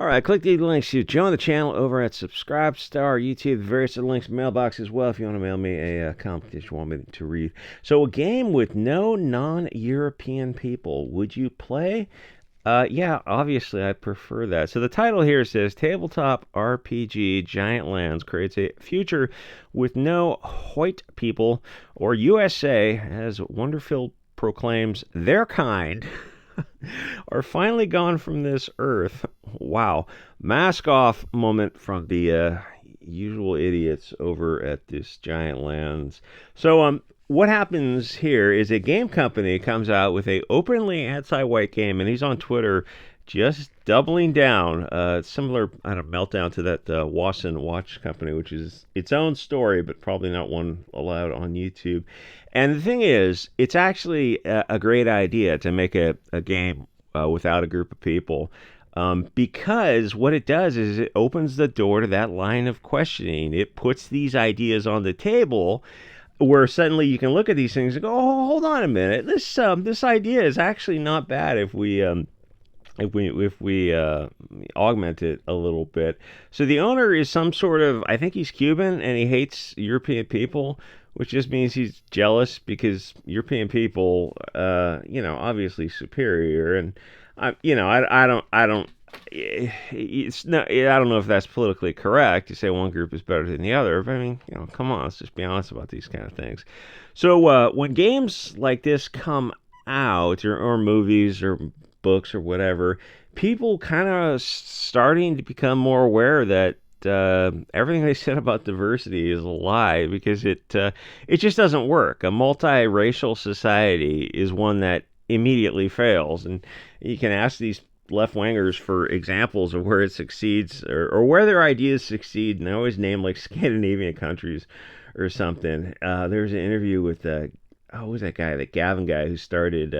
All right, click the links to join the channel over at SubStar, YouTube, the various other links, mailbox as well if you want to mail me a competition you want me to read. So, a game with no non-European people. Would you play? Yeah, obviously I prefer that. So the title here says Tabletop RPG GiantLands creates a future with no white people, or USA, as Wonderfield proclaims their kind are finally gone from this earth. Wow. Mask off moment from the usual idiots over at this GiantLands. So, what happens here is a game company comes out with a openly anti-white game, and he's on Twitter just doubling down. Similar, I don't know, meltdown to that Wasson Watch Company, which is its own story, but probably not one allowed on YouTube. And the thing is, it's actually a great idea to make a game without a group of people. Because what it does is it opens the door to that line of questioning. It puts these ideas on the table where suddenly you can look at these things and go, "Oh, hold on a minute. This idea is actually not bad if we augment it a little bit." So the owner is some sort of, I think he's Cuban, and he hates European people, which just means he's jealous because European people, obviously superior, and I don't. It's not. I don't know if that's politically correct to say one group is better than the other. But I mean, come on, let's just be honest about these kind of things. So when games like this come out, or movies, or books, or whatever, people kind of starting to become more aware that everything they said about diversity is a lie, because it just doesn't work. A multiracial society is one that immediately fails, and you can ask these left-wingers for examples of where it succeeds, or where their ideas succeed, and they always name like Scandinavian countries or something. There's an interview with who was that guy, that Gavin guy who started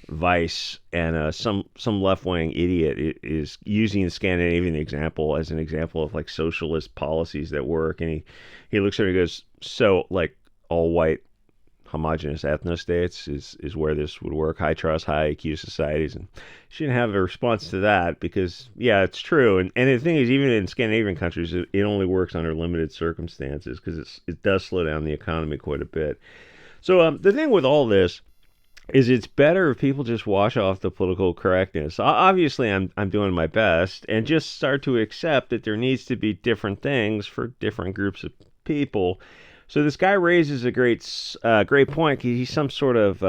Vice, and some left-wing idiot is using the Scandinavian example as an example of like socialist policies that work, and he looks at it and goes, so like all white homogenous ethnostates is where this would work, high trust, high IQ societies. And she didn't have a response to that, because yeah, it's true, and the thing is, even in Scandinavian countries, it only works under limited circumstances, because it does slow down the economy quite a bit. So the thing with all this is, it's better if people just wash off the political correctness. Obviously, I'm doing my best, and just start to accept that there needs to be different things for different groups of people. So this guy raises a great point. He's some sort of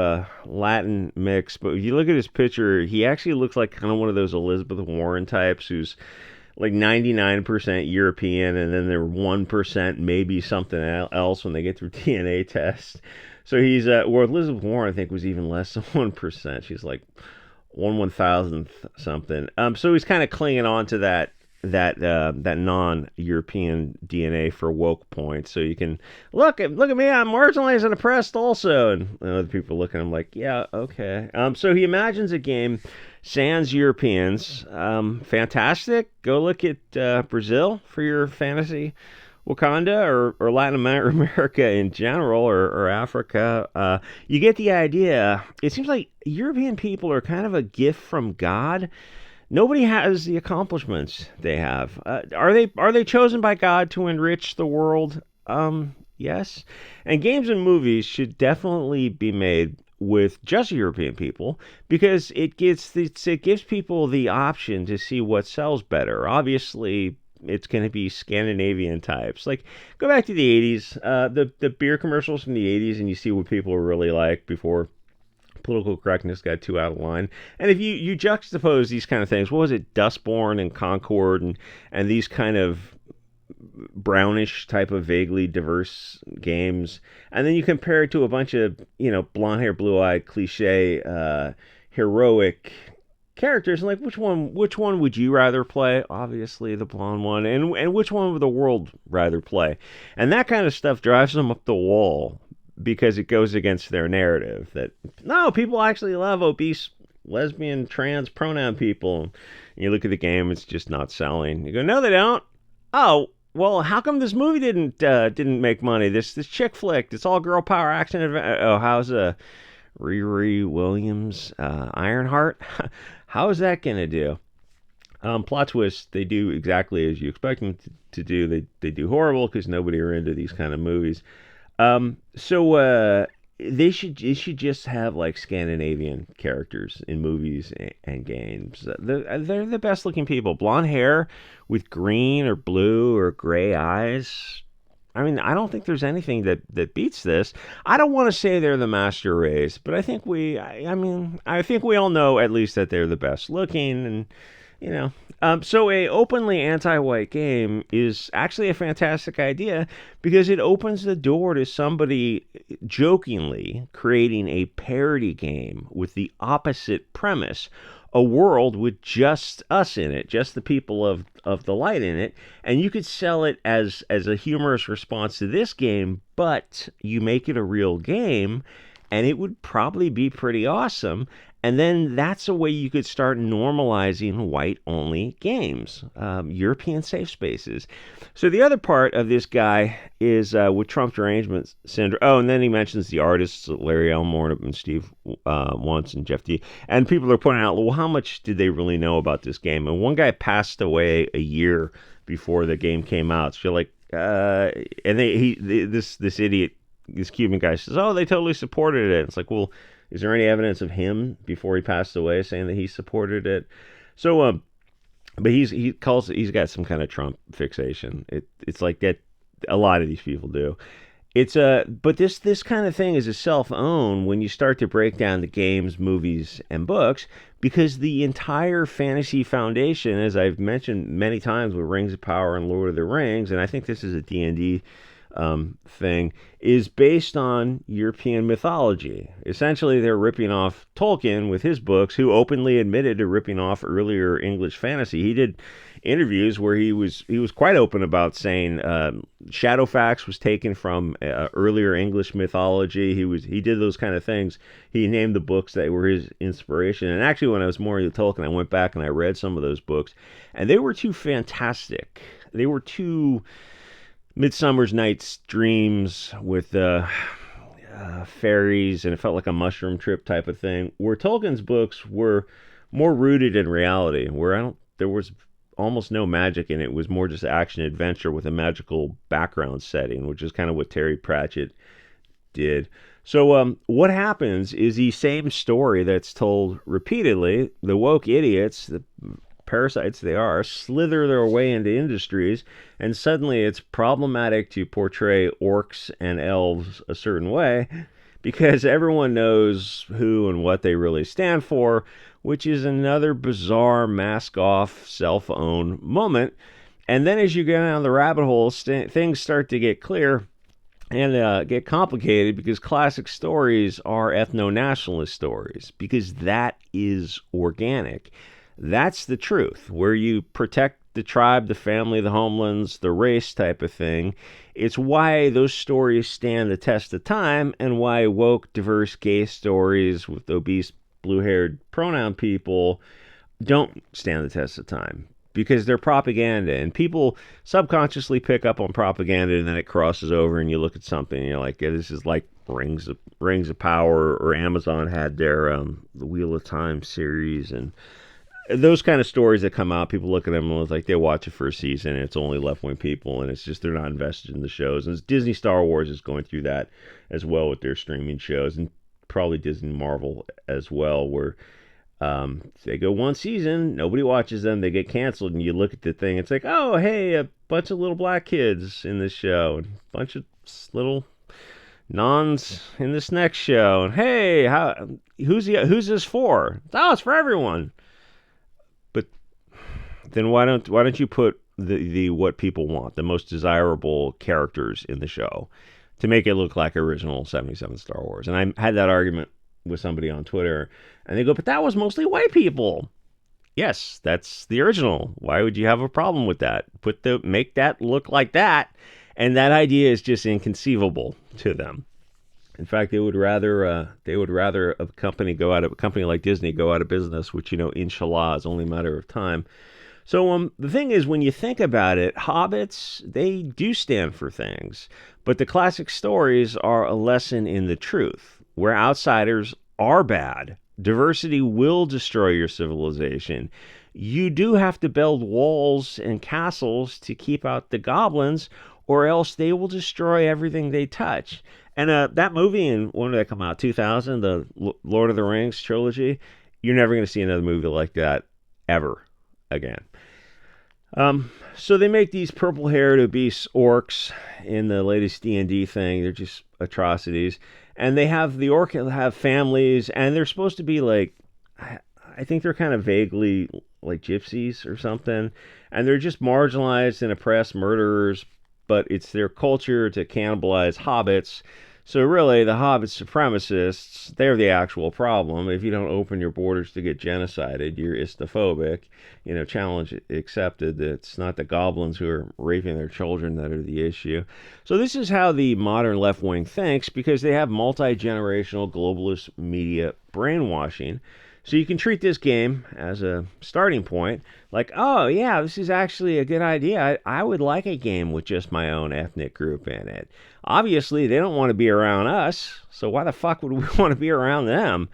Latin mix, but if you look at his picture, he actually looks like kind of one of those Elizabeth Warren types, who's like 99% European, and then they're 1% maybe something else when they get through DNA tests. So he's where Elizabeth Warren, I think, was even less than 1%. She's like 1/1000th something. So he's kind of clinging on to that non-European DNA for woke points. So you can look at me, I'm marginalized and oppressed also, and other people look at him like, yeah, okay. So he imagines a game sans Europeans. Fantastic. Go look at Brazil for your fantasy. Wakanda, or Latin America in general, or Africa. You get the idea. It seems like European people are kind of a gift from God. Nobody has the accomplishments they have. Are they chosen by God to enrich the world? Yes. And games and movies should definitely be made with just European people, because it gives people the option to see what sells better. Obviously, it's going to be Scandinavian types. Like, go back to the 80s, the beer commercials from the 80s, and you see what people were really like before political correctness got too out of line. And if you juxtapose these kind of things, what was it, Dustborn and Concord, and these kind of brownish type of vaguely diverse games, and then you compare it to a bunch of blonde hair, blue eyed, cliche heroic characters, and like, which one would you rather play? Obviously the blonde one. And which one would the world rather play? And that kind of stuff drives them up the wall, because it goes against their narrative that, no, people actually love obese, lesbian, trans pronoun people. And you look at the game, it's just not selling. You go, no, they don't. Oh, well, how come this movie didn't make money? This chick flick, it's all girl power action oh, how's Riri Williams, Ironheart? How is that gonna do? Plot twists, they do exactly as you expect them to do. They do horrible because nobody are into these kind of movies. So they should just have like Scandinavian characters in movies and games. They're the best looking people. Blonde hair with green or blue or gray eyes. I mean, I don't think there's anything that beats this. I don't want to say they're the master race, but I think we all know at least that they're the best looking, and you know. So a openly anti-white game is actually a fantastic idea because it opens the door to somebody jokingly creating a parody game with the opposite premise. A world with just us in it, just the people of the light in it, and you could sell it as a humorous response to this game, but you make it a real game, and it would probably be pretty awesome. And then that's a way you could start normalizing white-only games, European safe spaces. So the other part of this guy is with Trump derangement syndrome. Oh, and then he mentions the artists, Larry Elmore and Steve Wantz and Jeff D. And people are pointing out, well, how much did they really know about this game? And one guy passed away a year before the game came out. So you're like, this idiot, this Cuban guy says, oh, they totally supported it. It's like, well, is there any evidence of him before he passed away saying that he supported it? So, but he's got some kind of Trump fixation. It's like that. A lot of these people do. But this kind of thing is a self-own when you start to break down the games, movies, and books, because the entire fantasy foundation, as I've mentioned many times with Rings of Power and Lord of the Rings, and I think this is a D&D thing, is based on European mythology. Essentially, they're ripping off Tolkien with his books, who openly admitted to ripping off earlier English fantasy. He did interviews where he was quite open about saying Shadowfax was taken from earlier English mythology. He did those kind of things. He named the books that were his inspiration. And actually, when I was more into Tolkien, I went back and I read some of those books, and they were too fantastic. They were too Midsummer's Night's Dreams with fairies, and it felt like a mushroom trip type of thing. Where Tolkien's books were more rooted in reality, where there was almost no magic in it. It was more just action adventure with a magical background setting, which is kind of what Terry Pratchett did. So what happens is the same story that's told repeatedly. The woke idiots, the parasites they are, slither their way into industries, and suddenly it's problematic to portray orcs and elves a certain way because everyone knows who and what they really stand for, which is another bizarre mask-off, self-own moment. And then as you go down the rabbit hole, things start to get clear and get complicated, because classic stories are ethno-nationalist stories, because that is organic. That's the truth, where you protect the tribe, the family, the homelands, the race type of thing. It's why those stories stand the test of time, and why woke, diverse, gay stories with obese, blue-haired pronoun people don't stand the test of time, because they're propaganda, and people subconsciously pick up on propaganda, and then it crosses over, and you look at something, and you're like, yeah, this is like Rings of Power, or Amazon had their the Wheel of Time series, and those kind of stories that come out, people look at them and it's like they watch it for a season, and it's only left-wing people, and it's just they're not invested in the shows. And Disney Star Wars is going through that as well with their streaming shows, and probably Disney Marvel as well, where they go one season, nobody watches them, they get canceled, and you look at the thing, it's like, oh, hey, a bunch of little black kids in this show, and a bunch of little nons in this next show, and hey, who's this for? Oh, it's for everyone. But then why don't you put the what people want, the most desirable characters in the show, to make it look like original 77 Star Wars? And I had that argument with somebody on Twitter, and they go, but that was mostly white people. Yes, that's the original. Why would you have a problem with that? Make that look like that, and that idea is just inconceivable to them. In fact, they would rather a company like Disney go out of business, which, inshallah, is only a matter of time. So the thing is, when you think about it, hobbits, they do stand for things, but the classic stories are a lesson in the truth, where outsiders are bad. Diversity will destroy your civilization. you do have to build walls and castles to keep out the goblins, or else they will destroy everything they touch. And that movie, in when did that come out? 2000, the Lord of the Rings trilogy. You're never going to see another movie like that ever again. So they make these purple-haired obese orcs in the latest D&D thing. They're just atrocities, and they have the orc have families, and they're supposed to be like, I think they're kind of vaguely like gypsies or something, and they're just marginalized and oppressed murderers. But it's their culture to cannibalize hobbits. So really, the Hobbit supremacists, they're the actual problem. If you don't open your borders to get genocided, you're istophobic. Challenge accepted. It's not the goblins who are raping their children that are the issue. So this is how the modern left wing thinks, because they have multi-generational globalist media brainwashing. So you can treat this game as a starting point, like, oh yeah, this is actually a good idea. I would like a game with just my own ethnic group in it. Obviously, they don't want to be around us, so why the fuck would we want to be around them?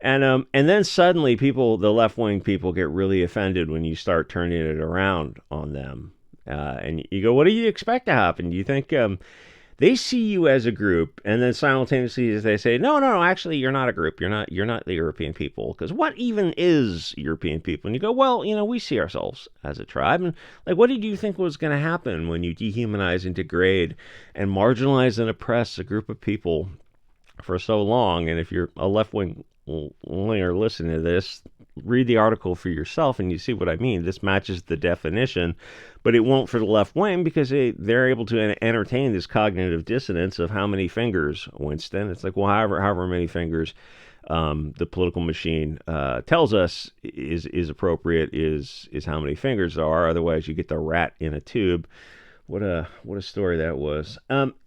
And then suddenly the left-wing people get really offended when you start turning it around on them. And you go, what do you expect to happen? Do you think they see you as a group, and then simultaneously they say, no, actually, you're not a group. You're not the European people. Because what even is European people? And you go, well, we see ourselves as a tribe. And like, what did you think was going to happen when you dehumanize and degrade and marginalize and oppress a group of people for so long? And if you're a left-wing winger listening to this, read the article for yourself and you see what I mean. This matches the definition, but it won't for the left wing, because they're able to entertain this cognitive dissonance of how many fingers, Winston. It's like, well, however many fingers the political machine tells us is appropriate is how many fingers there are. Otherwise, you get the rat in a tube. What a story that was.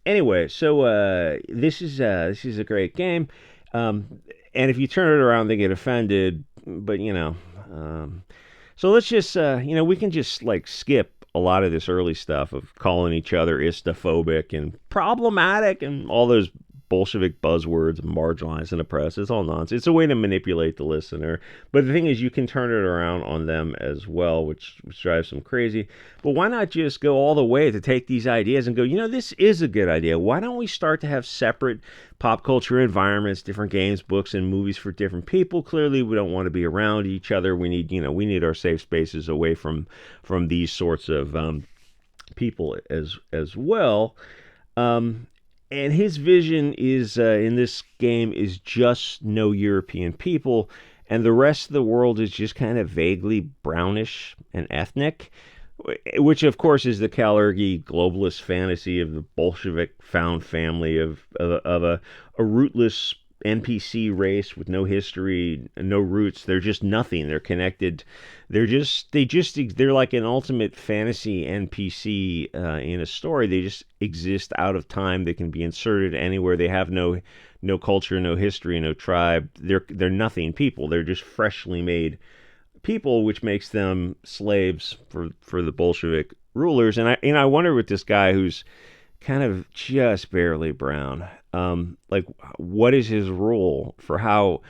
Anyway, so this is a great game. And if you turn it around, they get offended. But so let's just we can just like skip a lot of this early stuff of calling each other istophobic and problematic and all those Bolshevik buzzwords, marginalized and oppressed. It's all nonsense. It's a way to manipulate the listener. But the thing is, you can turn it around on them as well, which drives them crazy. But why not just go all the way to take these ideas and go, this is a good idea. Why don't we start to have separate pop culture environments, different games, books, and movies for different people? Clearly, we don't want to be around each other. We need our safe spaces away from these sorts of people as well. And his vision is in this game is just no European people, and the rest of the world is just kind of vaguely brownish and ethnic, which of course is the Kalergi globalist fantasy of the Bolshevik found family of a rootless NPC race with no history, no roots. They're just nothing. They're connected. They're like an ultimate fantasy NPC in a story. They just exist out of time. They can be inserted anywhere. They have no culture, no history, no tribe. They're nothing people. They're just freshly made people, which makes them slaves for the Bolshevik rulers. And I wonder with this guy who's kind of just barely brown. Like, what is his rule for how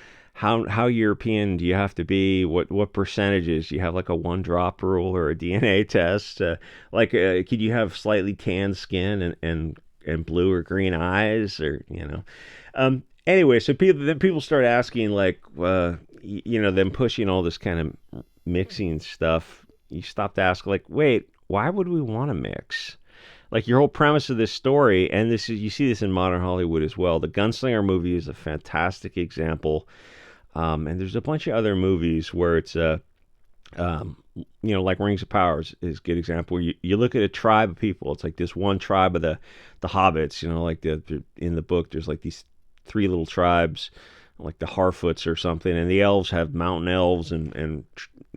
European do you have to be? What percentages? Do you have like a 1-drop rule or a DNA test? Could you have slightly tan skin and blue or green eyes, or Anyway, so people start asking, like, them pushing all this kind of mixing stuff. You stop to ask, like, wait, why would we want to mix? Like, your whole premise of this story, and you see this in modern Hollywood as well. The Gunslinger movie is a fantastic example, and there's a bunch of other movies where it's like Rings of Power is a good example. You look at a tribe of people. It's like this one tribe of the hobbits. Like in the book, there's like these 3 little tribes, like the Harfoots or something, and the elves have mountain elves and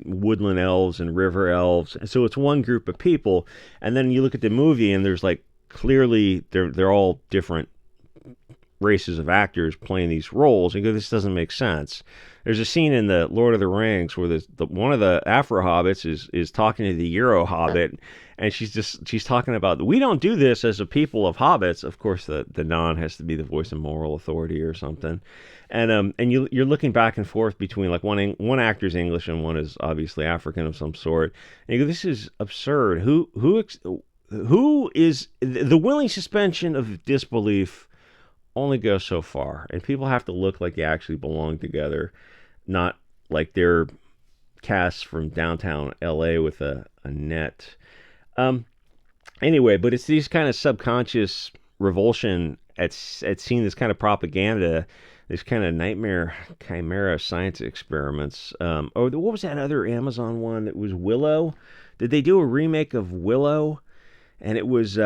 woodland elves and river elves. And so it's one group of people, and then you look at the movie and there's like clearly they're all different races of actors playing these roles. And you go, this doesn't make sense. There's a scene in the Lord of the Rings where one of the Afro hobbits is talking to the Euro hobbit, and she's talking about, we don't do this as a people of hobbits. Of course, the non has to be the voice of moral authority or something, and you're looking back and forth between like one actor's English and one is obviously African of some sort, and you go, this is absurd. Who is the willing suspension of disbelief only goes so far, and people have to look like they actually belong together, not like they're casts from downtown LA with a net. Anyway, but it's these kind of subconscious revulsion at seeing this kind of propaganda, this kind of nightmare chimera science experiments. What was that other Amazon one that was Willow? Did they do a remake of Willow? And it was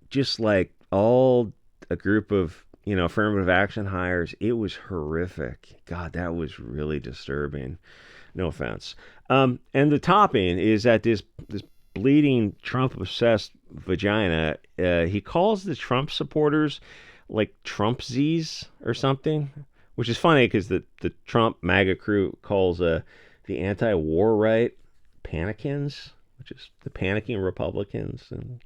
just like all a group of, affirmative action hires. It was horrific. God, that was really disturbing. No offense. And the topping is that this bleeding Trump-obsessed vagina, he calls the Trump supporters like Trumpsies or something, which is funny because the Trump MAGA crew calls the anti-war right panicans, which is the panicking Republicans. And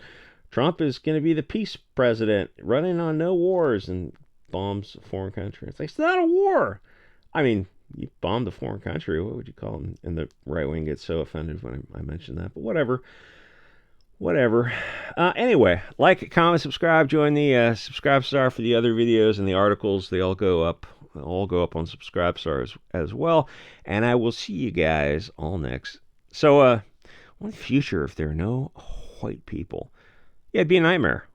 Trump is going to be the peace president, running on no wars, and bombs a foreign country. It's like, it's not a war. I mean, you bombed a foreign country. What would you call them? And the right wing gets so offended when I mention that. But whatever. Anyway, like, comment, subscribe. Join the SubScribe for the other videos and the articles. They all go up. All go up on SubScribe as well. And I will see you guys all next. So, what the future if there are no white people? Yeah, it'd be a nightmare.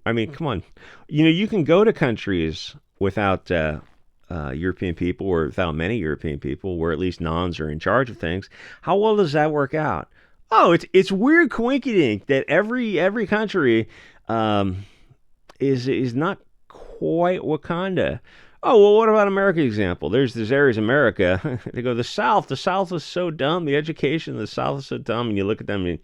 I mean, come on. You can go to countries without European people, or without many European people, where at least nons are in charge of things. How well does that work out? Oh, it's weird coinkydink that every country is not quite Wakanda. Oh, well, what about America's example? There's areas in America, they go, the South is so dumb, the education of the South is so dumb, and you look at them and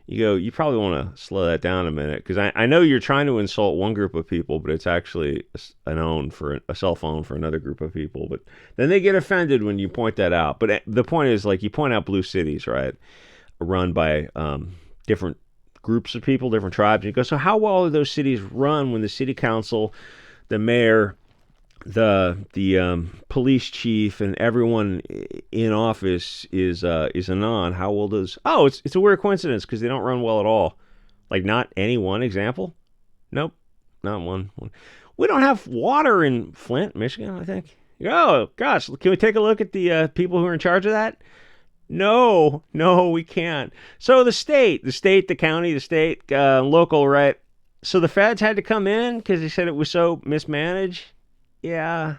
you go, you probably want to slow that down a minute, because I know you're trying to insult one group of people, but it's actually a cell phone for another group of people. But then they get offended when you point that out. But the point is, like, you point out blue cities, right, run by different groups of people, different tribes. And you go, so how well are those cities run when the city council, the mayor, the police chief, and everyone in office is a non? How well does? Oh, it's a weird coincidence because they don't run well at all. Like, not any one example. Nope, not one. We don't have water in Flint, Michigan, I think. Oh gosh, can we take a look at the people who are in charge of that? No, we can't. So the state, the county, the state, local, right? So the feds had to come in because they said it was so mismanaged. Yeah.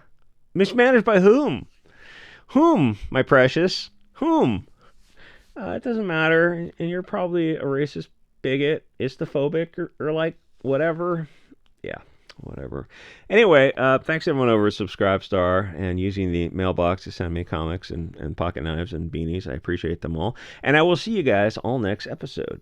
Mismanaged by whom? Whom, my precious? Whom? It doesn't matter. And you're probably a racist bigot, istophobic, or like whatever. Yeah, whatever. Anyway, thanks everyone over at SubScribeStar and using the mailbox to send me comics and pocket knives and beanies. I appreciate them all. And I will see you guys all next episode.